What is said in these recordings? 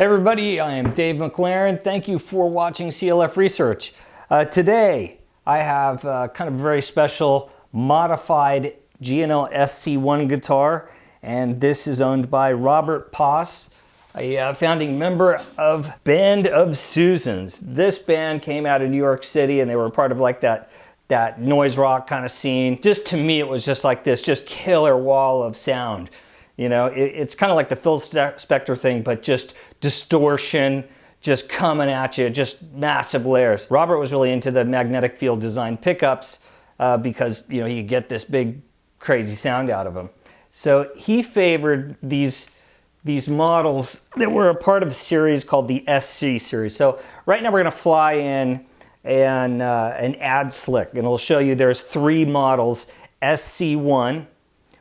Everybody, I am Dave McLaren. Thank you for watching CLF Research. Today, I have kind of a very special modified G&L SC1 guitar, and this is owned by Robert Poss, a founding member of Band of Susans. This band came out of New York City, and they were part of like that noise rock kind of scene. Just to me, it was just like this, just killer wall of sound. You know, it's kind of like the Phil Spector thing, but just distortion, just coming at you, just massive layers. Robert was really into the magnetic field design pickups because, you know, he could get this big, crazy sound out of them. So he favored these models that were a part of a series called the SC series. So right now we're going to fly in an ad slick, and it'll show you there's 3 models, SC1,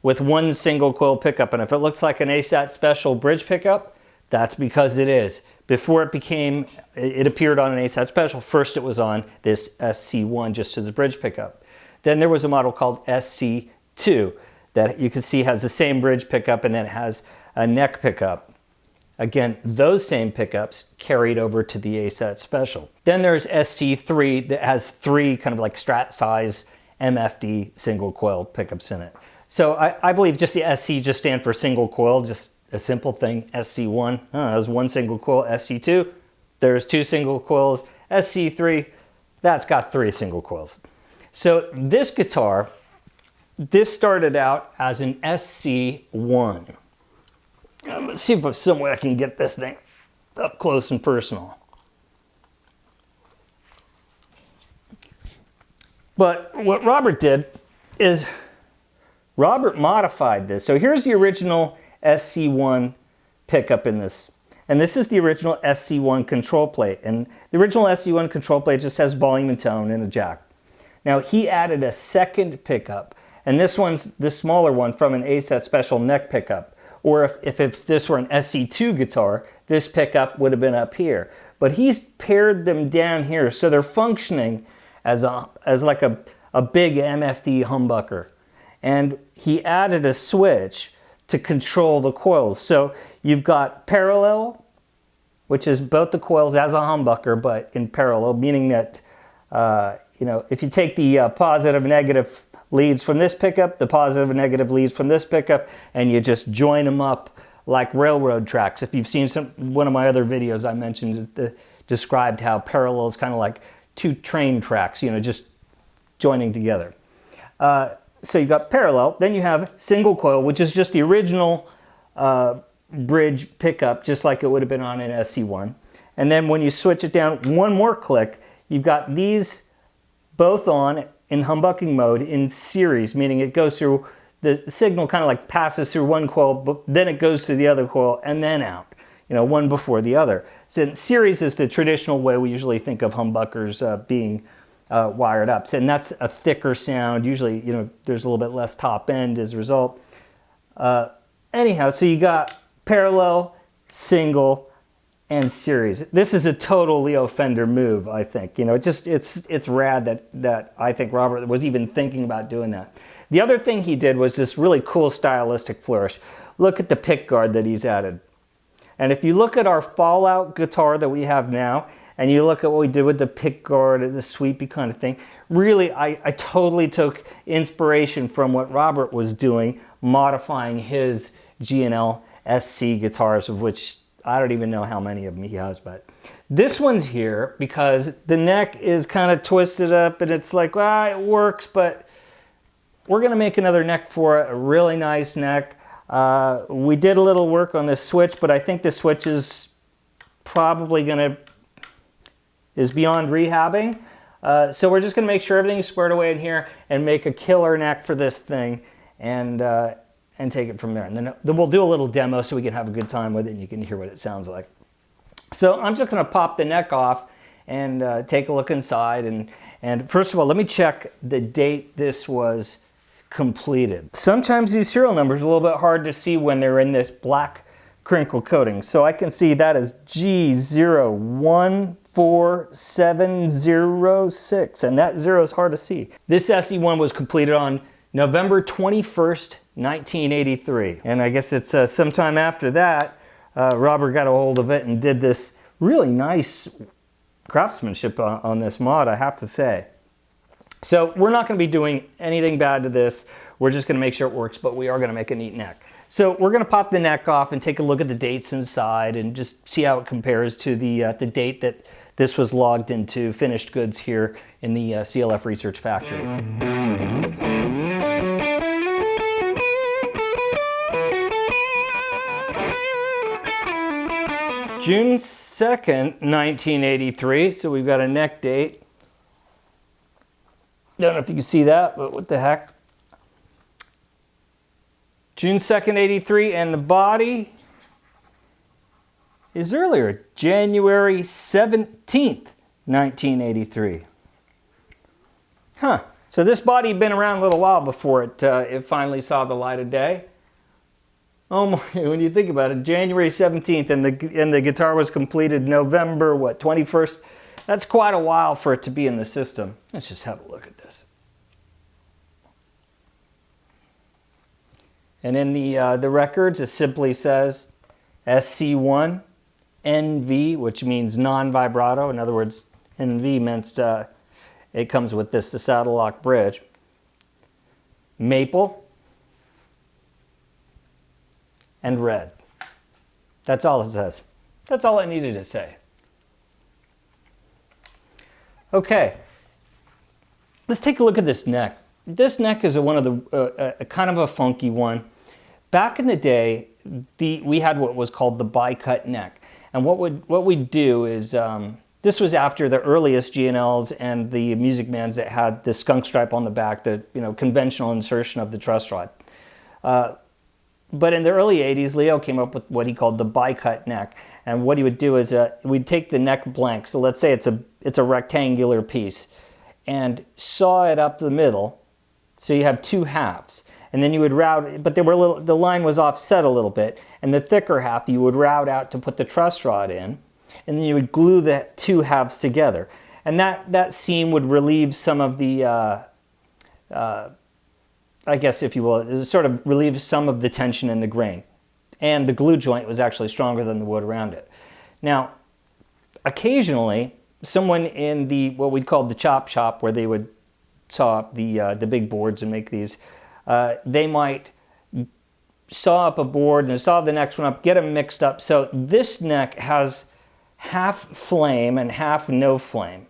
with 1 single coil pickup. And if it looks like an ASAT special bridge pickup, that's because it is. Before it appeared on an ASAT special, first it was on this SC1 just as a bridge pickup. Then there was a model called SC2 that you can see has the same bridge pickup, and then it has a neck pickup. Again, those same pickups carried over to the ASAT special. Then there's SC3 that has 3 kind of like Strat size MFD single coil pickups in it. So I believe just the SC just stand for single coil, just a simple thing. SC1, there's 1 single coil. SC2, there's 2 single coils. SC3, that's got 3 single coils. So this guitar, this started out as an SC1. Let's see if there's some way I can get this thing up close and personal. But what Robert did is Robert modified this. So here's the original SC1 pickup in this. And this is the original SC1 control plate. And the original SC1 control plate just has volume and tone and a jack. Now he added a second pickup. And this one's the smaller one from an ASAT special neck pickup. Or if this were an SC2 guitar, this pickup would have been up here. But he's paired them down here, so they're functioning as like a big MFD humbucker. And he added a switch to control the coils. So you've got parallel, which is both the coils as a humbucker, but in parallel, meaning that you know, if you take the positive and negative leads from this pickup, the positive and negative leads from this pickup, and you just join them up like railroad tracks. If you've seen one of my other videos, I mentioned described how parallel is kind of like 2 train tracks, you know, just joining together. So you've got parallel, then you have single coil, which is just the original bridge pickup, just like it would have been on an SC1. And then when you switch it down 1 more click, you've got these both on in humbucking mode in series, meaning it goes through, the signal kind of like passes through 1 coil, but then it goes to the other coil and then out, you know, one before the other. So series is the traditional way we usually think of humbuckers being wired up. And that's a thicker sound. Usually, you know, there's a little bit less top end as a result. Anyhow, so you got parallel, single, and series. This is a total Leo Fender move, I think. You know, it's rad that I think Robert was even thinking about doing that. The other thing he did was this really cool stylistic flourish. Look at the pick guard that he's added. And if you look at our Fallout guitar that we have now, and you look at what we did with the pick guard, the sweepy kind of thing, really, I totally took inspiration from what Robert was doing, modifying his G&L SC guitars, of which I don't even know how many of them he has, but this one's here because the neck is kind of twisted up, and it's like, well, it works, but we're going to make another neck for it, a really nice neck. We did a little work on this switch, but I think the switch is probably is beyond rehabbing. So we're just going to make sure everything is squared away in here and make a killer neck for this thing, and take it from there. And then we'll do a little demo so we can have a good time with it and you can hear what it sounds like. So I'm just going to pop the neck off and take a look inside. And first of all, let me check the date this was completed. Sometimes these serial numbers are a little bit hard to see when they're in this black crinkle coating. So I can see that is G014706, and that 0 is hard to see. This SE1 was completed on November 21st, 1983. And I guess it's sometime after that Robert got a hold of it and did this really nice craftsmanship on this mod, I have to say. So we're not going to be doing anything bad to this. We're just going to make sure it works, but we are going to make a neat neck. So we're going to pop the neck off and take a look at the dates inside and just see how it compares to the date that this was logged into finished goods here in the CLF Research Factory. June 2nd, 1983, so we've got a neck date. Don't know if you can see that, but what the heck. June 2nd, 83, and the body is earlier, January 17th, 1983. Huh, so this body had been around a little while before it finally saw the light of day. Oh my, when you think about it, January 17th, and the guitar was completed November, what, 21st? That's quite a while for it to be in the system. Let's just have a look at this. And in the records, it simply says SC1 NV, which means non-vibrato. In other words, NV means it comes with the saddle lock bridge. Maple and red. That's all it says. That's all it needed to say. Okay, let's take a look at this neck. This neck is one of the kind of a funky one. Back in the day, we had what was called the bi-cut neck, and what we'd do is this was after the earliest G&Ls and the Music Mans that had the skunk stripe on the back, the conventional insertion of the truss rod. But in the early 80s, Leo came up with what he called the bi-cut neck, and what he would do is we'd take the neck blank. So let's say it's a rectangular piece, and saw it up the middle. So you have two halves, and then you would route, but the line was offset a little bit, and the thicker half you would route out to put the truss rod in, and then you would glue the two halves together. And that seam would relieve some of the, I guess if you will, it sort of relieves some of the tension in the grain. And the glue joint was actually stronger than the wood around it. Now, occasionally, someone in what we'd call the chop shop, where they would saw up the big boards and make these, they might saw up a board and saw the next one up, get them mixed up. So this neck has half flame and half no flame.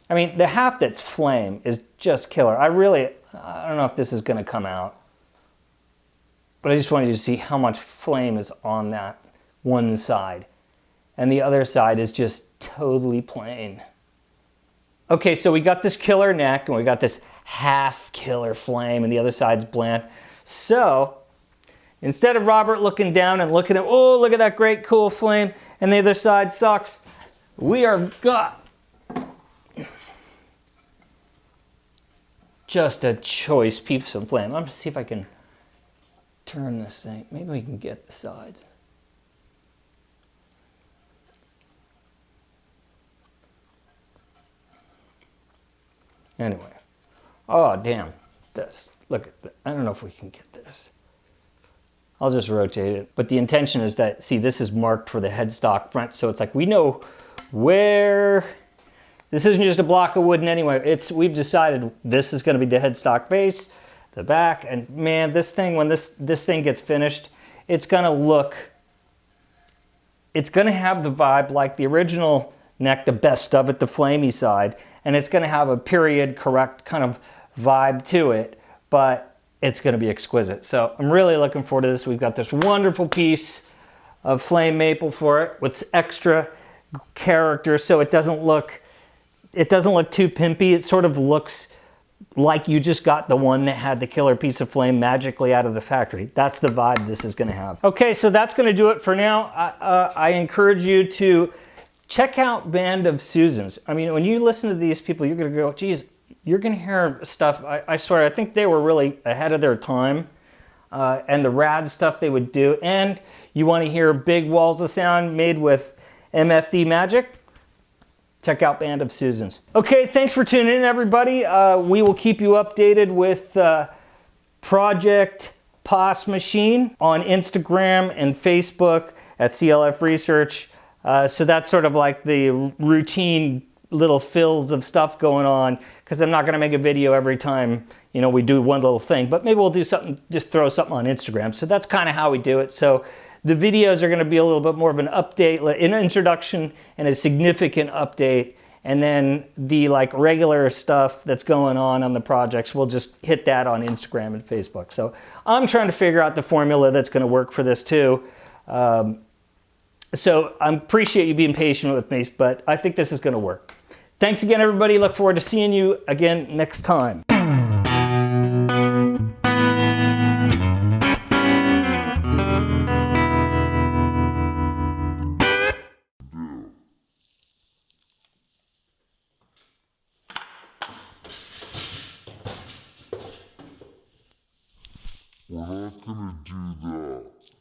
I mean, the half that's flame is just killer. I don't know if this is going to come out, but I just wanted you to see how much flame is on that one side. And the other side is just totally plain. Okay, so we got this killer neck, and we got this half killer flame, and the other side's bland. So, instead of Robert looking down and looking at, oh, look at that great cool flame, and the other side sucks, we are got just a choice piece of flame. I'm going to see if I can turn this thing. Maybe we can get the sides. Anyway, oh damn, look at that. I don't know if we can get this. I'll just rotate it. But the intention is that, see, this is marked for the headstock front, so it's like we know where, this isn't just a block of wood in any way. We've decided this is going to be the headstock base, the back, and man, this thing, when this thing gets finished, it's going to have the vibe like the original neck, the best of it, the flamey side, and it's going to have a period correct kind of vibe to it, but it's going to be exquisite. So I'm really looking forward to this. We've got this wonderful piece of flame maple for it with extra character, so it doesn't look too pimpy. It sort of looks like you just got the one that had the killer piece of flame magically out of the factory. That's the vibe this is going to have. Okay, so that's going to do it for now. I encourage you to check out Band of Susans. I mean, when you listen to these people, you're going to go, geez, you're going to hear stuff. I swear, I think they were really ahead of their time. And the rad stuff they would do. And you want to hear big walls of sound made with MFD magic? Check out Band of Susans. Okay, thanks for tuning in, everybody. We will keep you updated with Project POS Machine on Instagram and Facebook, at CLF Research. So that's sort of like the routine little fills of stuff going on, because I'm not going to make a video every time, you know, we do one little thing, but maybe we'll do something, just throw something on Instagram. So that's kind of how we do it. So the videos are going to be a little bit more of an update, an introduction and a significant update. And then the like regular stuff that's going on the projects, we'll just hit that on Instagram and Facebook. So I'm trying to figure out the formula that's going to work for this too. So I appreciate you being patient with me, but I think this is going to work. Thanks again, everybody. Look forward to seeing you again next time. We're not gonna do that.